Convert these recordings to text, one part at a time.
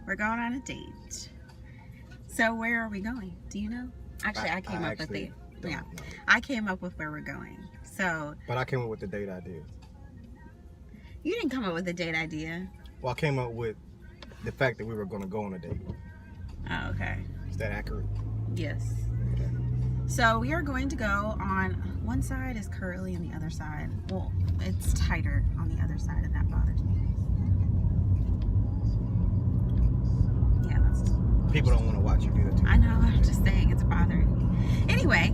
We're going on a date. So where are we going? Do you know? Actually, I came up with the... Yeah. I came up with where we're going. So... But I came up with the date idea. You didn't come up with the date idea. Well, I came up with the fact that we were going to go on a date. Oh, okay. Is that accurate? Yes. Okay. So we are going to go on... One side is curly and the other side... Well, it's tighter on the other side and that bothers me. Yeah, that's... People don't want to watch you do that too. I know, I'm just saying it's bothering me. Anyway,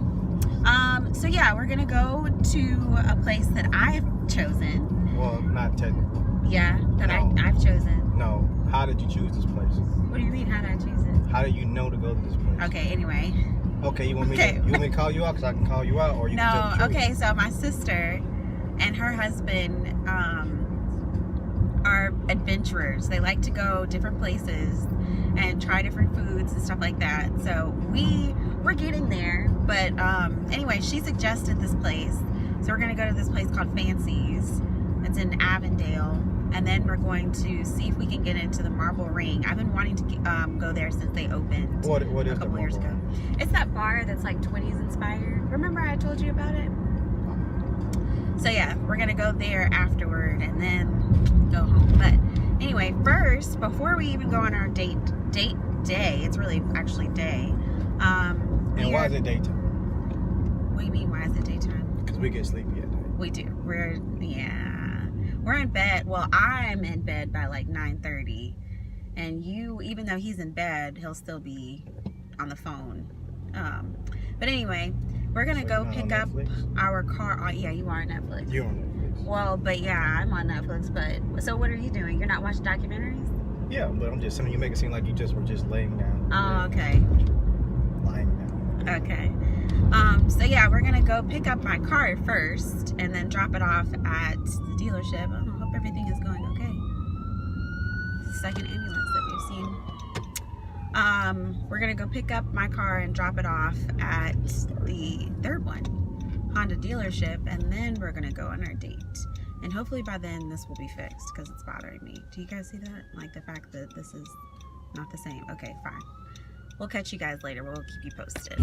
so yeah, we're gonna go to a place that I've chosen. Well, not technically. Yeah, that No. I've chosen. No. How did you choose this place? What do you mean, how did I choose it? How do you know to go to this place? Okay, anyway. Okay, you want me Okay. to call you out because I can call you out, or you can tell the No, truth? okay, so my sister and her husband are adventurers. They like to go different places and try different foods and stuff like that. So we're getting there, but anyway, she suggested this place. So we're gonna go to this place called Fancy's. It's in Avondale, and then we're going to see if we can get into the Marble Ring. I've been wanting to go there since they opened What a is couple the years ago. Marble Ring? It's that bar that's like 20s inspired. Remember I told you about it? So yeah, we're gonna go there afterward and then go home. But anyway, first, before we even go on our date day, it's really actually day. And why is it daytime? What do you mean, why is it daytime? Because we get sleepy at night. We do. We're in bed. Well, I'm in bed by like 9:30, and you, even though he's in bed, he'll still be on the phone. But anyway, we're gonna go pick up our car. Oh, yeah, you are on Netflix. You're on Netflix. Well, but yeah, I'm on Netflix. But so, what are you doing? You're not watching documentaries? Yeah, but I'm just saying, you make it seem like you were just laying down. Oh, okay. Lying down. Okay. So yeah, we're gonna go pick up my car first and then drop it off at the dealership. I hope everything is going okay. It's the second ambulance that we've seen. We're gonna go pick up my car and drop it off at the third one, Honda dealership, and then we're gonna go on our date. And hopefully by then this will be fixed because it's bothering me. Do you guys see that? Like the fact that this is not the same. Okay, fine. We'll catch you guys later. We'll keep you posted.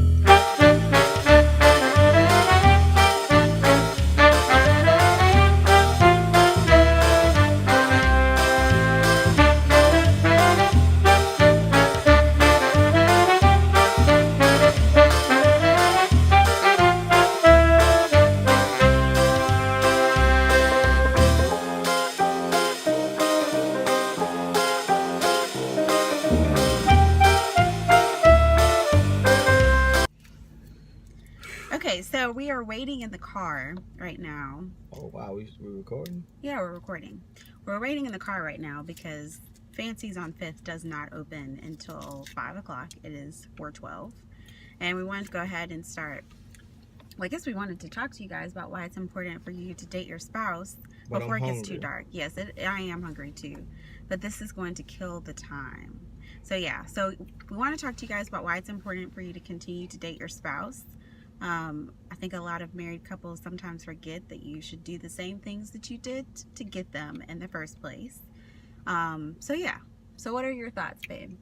Okay, so we are waiting in the car right now. Oh, wow. We're recording? Yeah, we're recording. We're waiting in the car right now because Fancy's on 5th does not open until 5 o'clock. It is 4:12. And we wanted to go ahead and start. Well, I guess we wanted to talk to you guys about why it's important for you to date your spouse before it gets too dark. Yes, I am hungry too. But this is going to kill the time. So yeah, so we want to talk to you guys about why it's important for you to continue to date your spouse. I think a lot of married couples sometimes forget that you should do the same things that you did to get them in the first place. So yeah. So what are your thoughts, babe?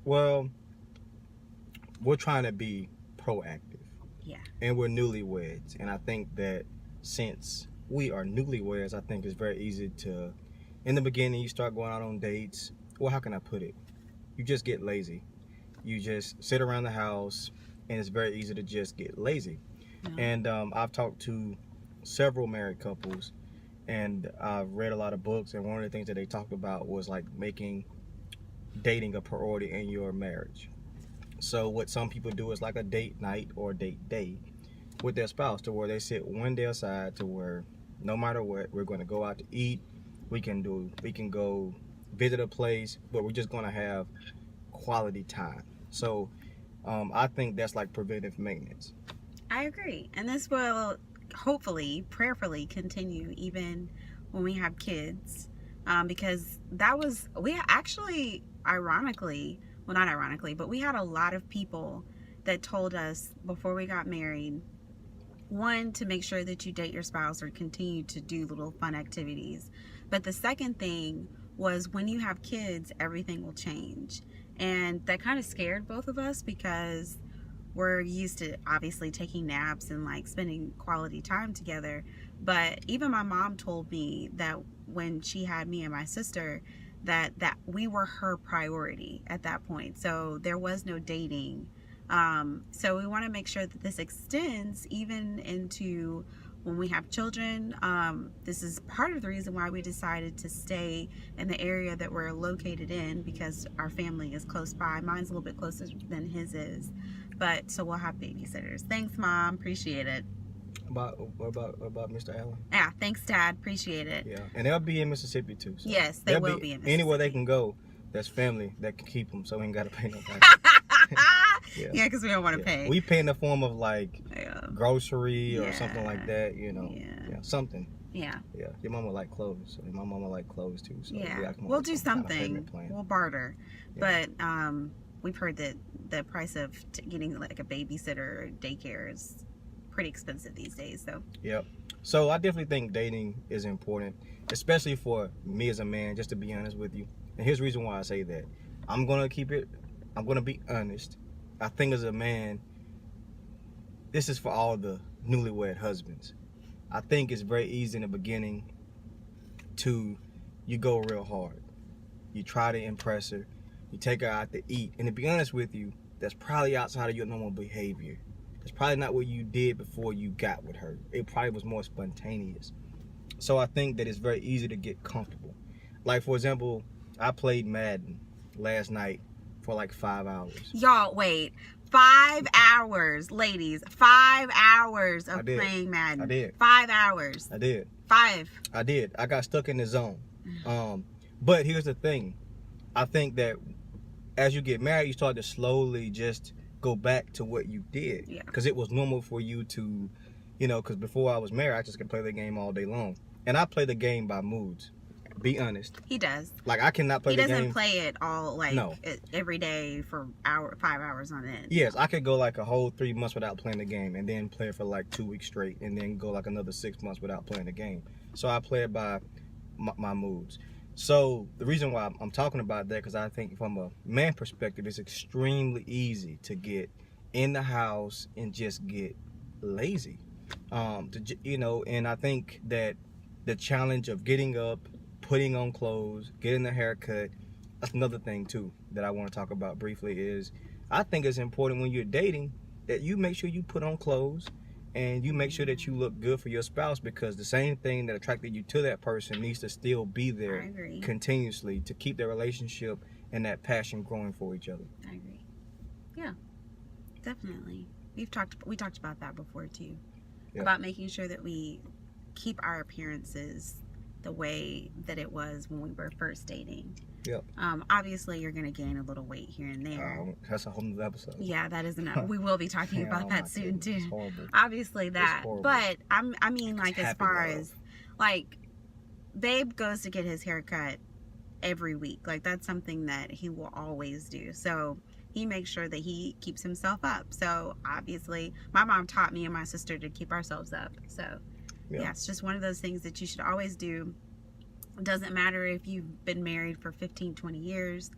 Well, we're trying to be proactive. Yeah. And we're newlyweds. And I think that since we are newlyweds, I think it's very easy to, in the beginning, you start going out on dates. Well, how can I put it? You just get lazy. You just sit around the house, and it's very easy to just get lazy. Yeah. And I've talked to several married couples, and I've read a lot of books, and one of the things that they talked about was like making dating a priority in your marriage. So what some people do is like a date night or date day with their spouse, to where they sit one day aside, to where no matter what, we're going to go out to eat. We can go visit a place, but we're just going to have quality time. So I think that's like preventive maintenance. I agree. And this will hopefully, prayerfully continue even when we have kids. Because we actually, ironically, well, not ironically, but we had a lot of people that told us before we got married, one, to make sure that you date your spouse or continue to do little fun activities. But the second thing was when you have kids, everything will change. And that kind of scared both of us because we're used to obviously taking naps and like spending quality time together. But even my mom told me that when she had me and my sister, that we were her priority at that point. So there was no dating. So we want to make sure that this extends even into when we have children. This is part of the reason why we decided to stay in the area that we're located in, because our family is close by. Mine's a little bit closer than his is, but so we'll have babysitters. Thanks, Mom. Appreciate it. About Mr. Allen? Yeah, thanks, Dad. Appreciate it. Yeah, and they'll be in Mississippi too. So yes, they will be in Mississippi. Anywhere they can go, that's family that can keep them, so we ain't got to pay nobody. Yeah, because we don't want to pay. We pay in the form of like grocery or something like that, you know. Yeah. Something. Yeah. Yeah. Your mama like clothes. So my mama like clothes too. So we'll do something. We'll barter. Yeah. But we've heard that the price of getting like a babysitter or daycare is pretty expensive these days. So. Yep. So I definitely think dating is important, especially for me as a man. Just to be honest with you, and here's the reason why I say that. I'm gonna be honest. I think as a man, this is for all the newlywed husbands. I think it's very easy in the beginning you go real hard. You try to impress her. You take her out to eat. And to be honest with you, that's probably outside of your normal behavior. That's probably not what you did before you got with her. It probably was more spontaneous. So I think that it's very easy to get comfortable. Like, for example, I played Madden last night for like 5 hours. Y'all, wait. 5 hours, ladies. 5 hours of playing Madden. I did. 5 hours. I did. 5. I did. I got stuck in the zone. But here's the thing. I think that as you get married, you start to slowly just go back to what you did. Yeah. Because it was normal for you to, because before I was married, I just could play the game all day long. And I play the game by moods. Be honest. He does. Like, I cannot play the game. He doesn't play it all, like, every day for 5 hours on end. Yes, I could go like a whole 3 months without playing the game and then play it for like 2 weeks straight and then go like another 6 months without playing the game. So I play it by my moods. So the reason why I'm talking about that, because I think from a man perspective, it's extremely easy to get in the house and just get lazy. And I think that the challenge of getting up, putting on clothes, getting a haircut, that's another thing too that I want to talk about briefly. Is I think it's important when you're dating that you make sure you put on clothes and you make sure that you look good for your spouse, because the same thing that attracted you to that person needs to still be there continuously to keep their relationship and that passion growing for each other. I agree. Yeah, definitely. We talked about that before too. Yeah. About making sure that we keep our appearances the way that it was when we were first dating. Yep. Obviously, you're going to gain a little weight here and there. That's a whole new episode. Yeah, that is enough. We will be talking about that soon too. It's horrible. Obviously that, but I mean, like, as far as like, Babe goes to get his haircut every week. Like, that's something that he will always do. So he makes sure that he keeps himself up. So obviously, my mom taught me and my sister to keep ourselves up. So. Yeah, it's just one of those things that you should always do. It doesn't matter if you've been married for 15, 20 years.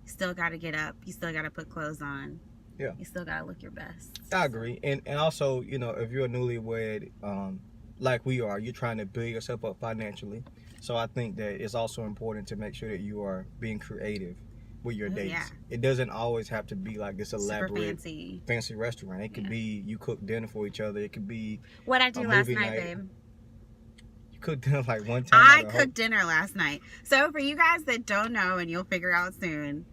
You still got to get up. You still got to put clothes on. Yeah. You still got to look your best. I agree. And also, if you're a newlywed, like we are, you're trying to build yourself up financially. So I think that it's also important to make sure that you are being creative with your dates. Yeah. It doesn't always have to be like this elaborate, fancy restaurant. It could be you cook dinner for each other. It could be what I do last night, babe. Cooked dinner like one time. I cooked dinner last night. So for you guys that don't know, and you'll figure out soon,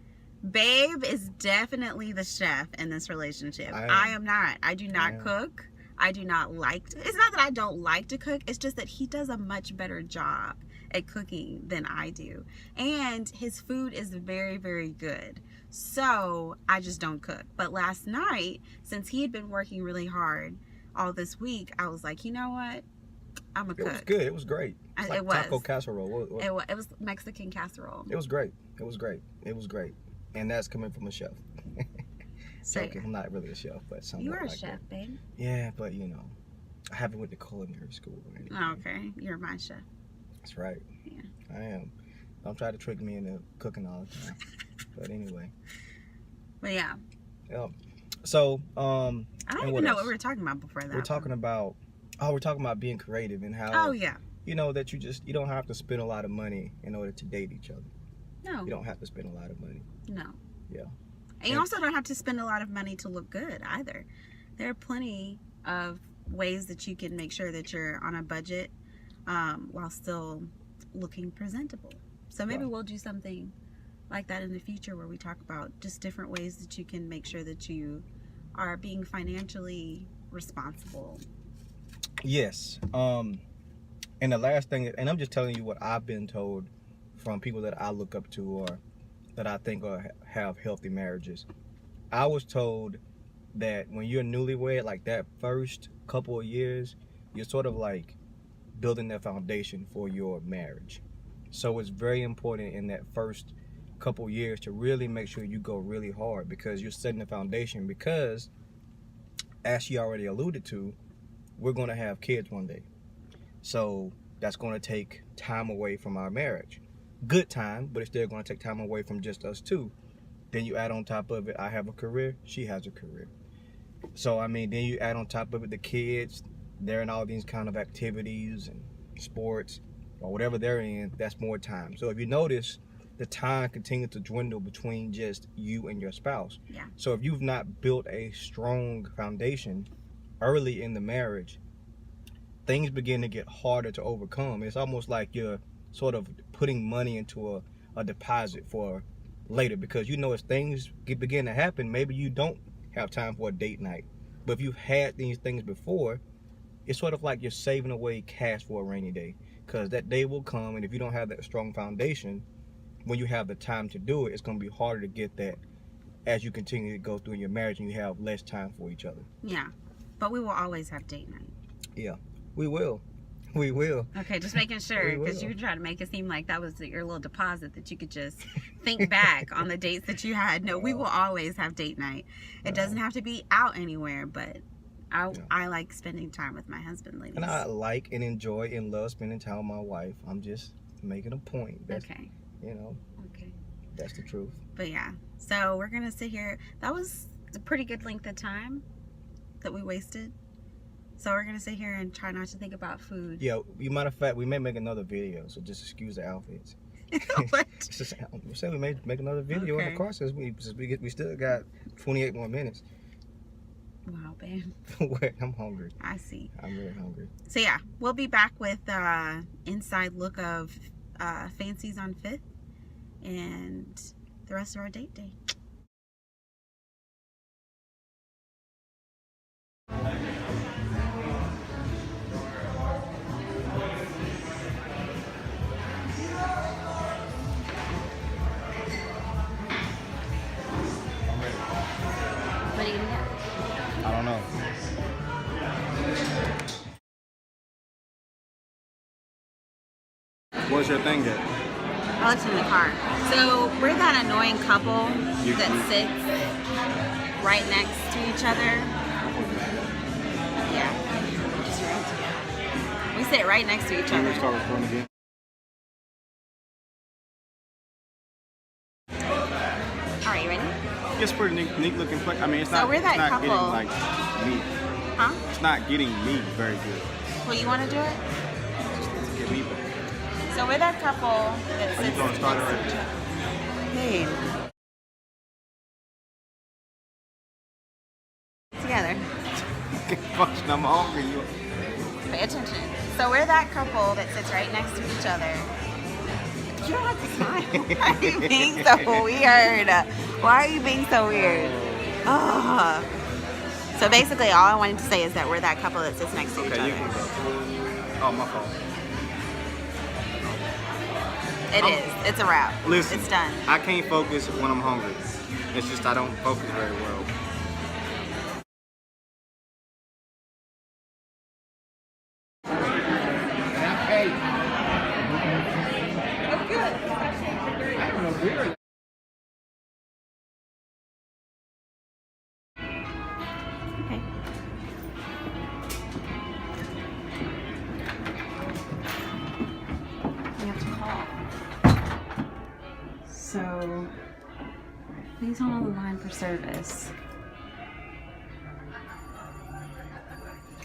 Babe is definitely the chef in this relationship. I am not. I do not cook. I do not like to. It's not that I don't like to cook. It's just that he does a much better job at cooking than I do. And his food is very, very good. So I just don't cook. But last night, since he had been working really hard all this week, I was like, you know what? I'm a cook. It was good. It was great. It's like taco casserole. It was Mexican casserole. It was great. It was great. It was great. And that's coming from a chef. Joking. I'm not really a chef, but somewhat. You are a like chef, that. babe. Yeah, but I haven't went to culinary school or anything. Oh, okay. You're my chef. That's right. Yeah. I am. Don't try to trick me into cooking all the time. But anyway. But yeah. Yep. So, I don't even know what we were talking about before that. We're talking about being creative and how. Oh yeah. You know that you don't have to spend a lot of money in order to date each other. No. You don't have to spend a lot of money. No. Yeah. And you also don't have to spend a lot of money to look good either. There are plenty of ways that you can make sure that you're on a budget while still looking presentable. So maybe we'll do something like that in the future where we talk about just different ways that you can make sure that you are being financially responsible. Yes. And the last thing, and I'm just telling you what I've been told from people that I look up to or that I think have healthy marriages. I was told that when you're newlywed, like that first couple of years, you're sort of like building that foundation for your marriage. So it's very important in that first couple of years to really make sure you go really hard because you're setting the foundation. Because as she already alluded to, we're going to have kids one day. So that's going to take time away from our marriage. Good time, but it's still going to take time away from just us two. Then you add on top of it, I have a career, she has a career. So, I mean, then you add on top of it the kids, they're in all these kind of activities and sports or whatever they're in, that's more time. So if you notice, the time continues to dwindle between just you and your spouse. Yeah. So if you've not built a strong foundation early in the marriage, things begin to get harder to overcome. It's almost like you're sort of putting money into a deposit for later, because you know as things begin to happen, maybe you don't have time for a date night. But if you've had these things before, it's sort of like you're saving away cash for a rainy day, because that day will come, and if you don't have that strong foundation, when you have the time to do it, it's going to be harder to get that as you continue to go through your marriage and you have less time for each other. Yeah, but we will always have date night. Yeah, we will. We will. Okay, just making sure, because you try to make it seem like that was your little deposit that you could just think back on the dates that you had. No, we will always have date night. It doesn't have to be out anywhere, but I like spending time with my husband, ladies. And I like and enjoy and love spending time with my wife. I'm just making a point. That's, okay. You know. Okay. That's the truth. But yeah, so we're going to sit here. That was a pretty good length of time that we wasted. So we're gonna sit here and try not to think about food. Yeah, matter of fact, we may make another video, so just excuse the outfits. What? We said we may make another video in the car since we still got 28 more minutes. Wow, babe. I'm hungry. I see. I'm really hungry. So yeah, we'll be back with inside look of Fancies on 5th and the rest of our date day. What are you gonna get? I don't know. What's your thing at? I left it in the car. So we're that annoying couple that sits right next to each other. Yeah. Just right. We sit right next to each other. Start recording again. All right, you ready? It's pretty neat looking place. I mean, it's So not. we're that it's not couple. getting like meat. Huh? It's not getting meat very good. Well, you want to do it? Just to get meat. So we're that couple that Are you sits gonna next start to already? each other. Hey. Together. I'm hungry. Pay attention. So we're that couple that sits right next to each other. You don't have to smile. Why are you being so weird? Why are you being so weird? Ugh. So basically, all I wanted to say is that we're that couple that sits next to each Okay, you other. can go. Oh, my fault. It is. It's a wrap. Listen, It's done. I can't focus when I'm hungry. It's just I don't focus very well. Okay. We have to call. So please hold on the line for service.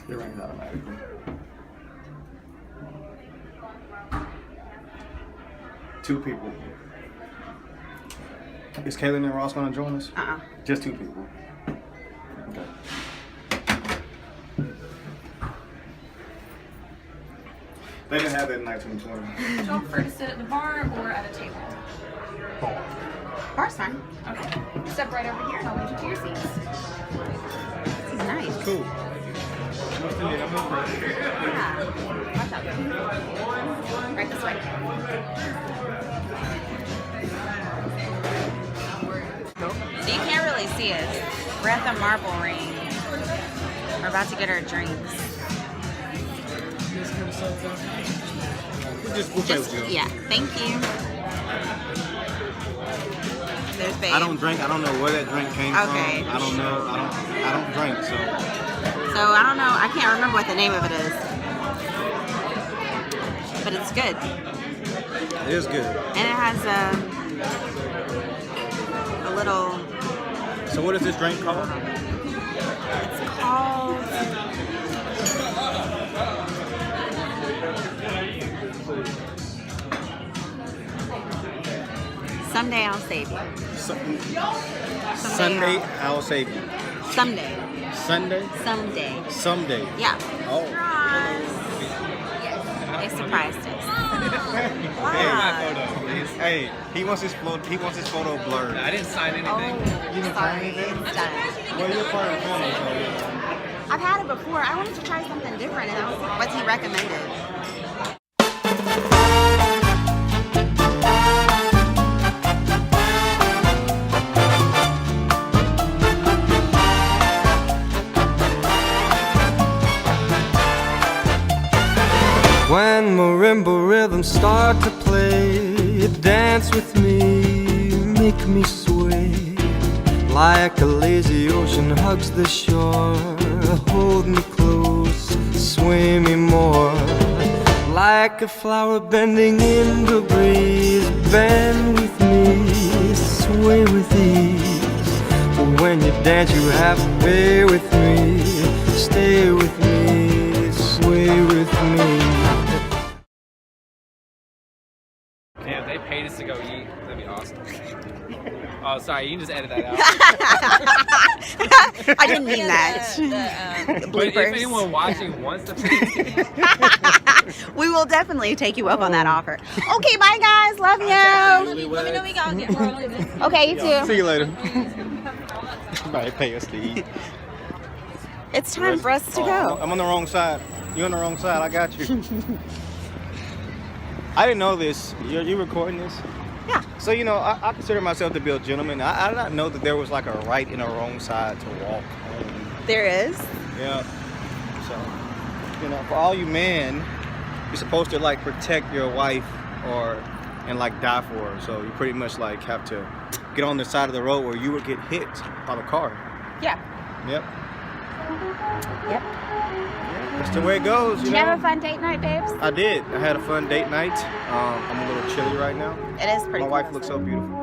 It rings automatically. Two people. Is Kaylin and Ross gonna join us? Just two people. Okay. They didn't have that in 1920. Would y'all prefer to sit at the bar or at a table? Bar. Bar's fine. Okay. Step right over here and I'll lead you to your seats. This is nice. Cool. Yeah. Watch out. Right this way. So you can't really see us. We're at the Marble Ring. We're about to get our drinks. We'll play with you. Yeah, thank you. There's babe. I don't drink. I don't know where that drink came Okay. from. I don't know. I don't drink. So So I don't know. I can't remember what the name of it is, but it's good, it is good. and it has a little. So what is this drink called? It's called. Someday I'll save you. Sunday, I'll save you. Someday. Sunday? Someday. Someday. Yeah. Oh. They surprised us. Hey, he wants his photo blurred. I didn't sign anything. Oh, didn't sorry. sign anything? It's done. Well, you're part of the family, so I've had it before. I wanted to try something different, and that was what he recommended. When marimba rhythms start to play, dance with me, make me sway. Like a lazy ocean hugs the shore, hold me close, sway me more. Like a flower bending in the breeze, bend with me, sway with ease. But when you dance you have to pay with me, stay with me, sway with me. Yeah, if they paid us to go eat, that'd be awesome. Oh, sorry, you can just edit that out. I didn't mean that. But if anyone watching wants to pay, We will definitely take you up on that offer. Okay, bye guys. Love you. Let me know we got get rolling. Okay, you too. see you later. Somebody pay us to eat. It's time for us to go. I'm on the wrong side. You're on the wrong side. I got you. I didn't know this. You recording this? Yeah. So, you know, I consider myself to be a gentleman. I did not know that there was like a right and a wrong side to walk home. There is. Yeah. So, you know, for all you men, you're supposed to like protect your wife and like die for her. So you pretty much like have to get on the side of the road where you would get hit by the car. Yeah. Yep. Yep. That's the way it goes. Did you have a fun date night, babes? I did. I had a fun date night. I'm a little chilly right now. It is pretty My cool. wife looks so beautiful.